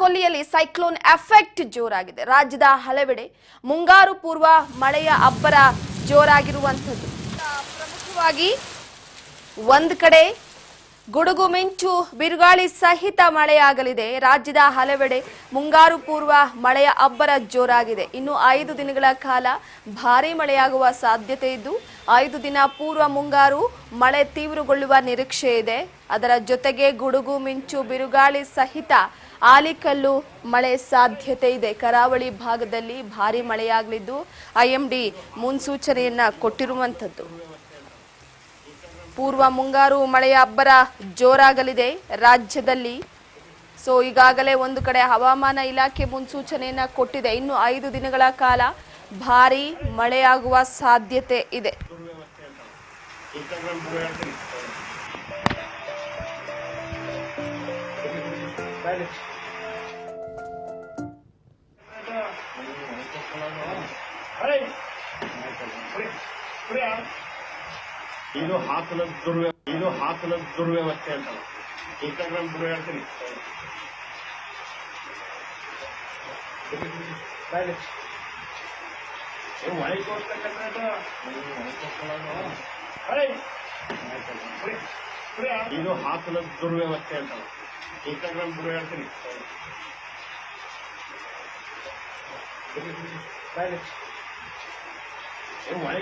ಕೊಲ್ಲಿಯಲ್ಲಿ cyclone effect ಜೋರಾಗಿದೆ. ರಾಜ್ಯದ ಹಲವೆಡೆ ಮುಂಗಾರು ಪೂರ್ವ ಮಳೆಯ ಅಬ್ಬರ ಜೋರಾಗಿರುವಂತದ್ದು. ಪ್ರಮುಖವಾಗಿ ಒಂದು ಕಡೆ ಗುಡುಗು ಮಿಂಚು ಬಿರುಗಾಳಿ ಸಹಿತ ಮಳೆಯಾಗಲಿದೆ. ರಾಜ್ಯದ ಹಲವೆಡೆ ಮುಂಗಾರು ಪೂರ್ವ ಮಳೆಯ ಅಬ್ಬರ ಜೋರಾಗಿದೆ. ಇನ್ನು 5 ದಿನಗಳ ಕಾಲ ಭಾರೀ ಮಳೆಯಾಗುವ ಸಾಧ್ಯತೆ ಇದ್ದು 5 ದಿನ ಪೂರ್ವ ಮುಂಗಾರು ಮಳೆ ತೀವ್ರಗೊಳ್ಳುವ ನಿರೀಕ್ಷೆ ಇದೆ. ಅದರ ಜೊತೆಗೆ ಗುಡುಗು ಮಿಂಚು ಬಿರುಗಾಳಿ ಸಹಿತ ಆಲಿಕಲ್ಲು ಮಳೆ ಸಾಧ್ಯತೆ ಇದೆ. ಕರಾವಳಿ ಭಾಗದಲ್ಲಿ ಭಾರೀ ಮಳೆಯಾಗಲಿದ್ದು ಐಎಂಡಿ ಮುನ್ಸೂಚನೆಯನ್ನ ಕೊಟ್ಟಿರುವಂತದ್ದು. ಪೂರ್ವ ಮುಂಗಾರು ಮಳೆಯ ಅಬ್ಬರ ಜೋರಾಗಲಿದೆ ರಾಜ್ಯದಲ್ಲಿ. ಸೊ ಈಗಾಗಲೇ ಒಂದು ಕಡೆ ಹವಾಮಾನ ಇಲಾಖೆ ಮುನ್ಸೂಚನೆಯನ್ನ ಕೊಟ್ಟಿದೆ. ಇನ್ನು 5 ದಿನಗಳ ಕಾಲ ಭಾರೀ ಮಳೆಯಾಗುವ ಸಾಧ್ಯತೆ ಇದೆ. ಇದು ಹಾಸನದ ದುರ್ವ್ಯವಸ್ಥೆ ಅಂತ ಇನ್ಸ್ಟಾಗ್ರಾಮ್ ಗುರು ಹೇಳ್ತೀನಿ. ಮಳೆ ಇದು ಹಾಸನದ ದುರ್ವ್ಯವಸ್ಥೆ ಅಂತ ಇನ್ಸ್ಟಾಗ್ರಾಮ್ ಗುರು ಹೇಳ್ತೀನಿ. ಮಳೆ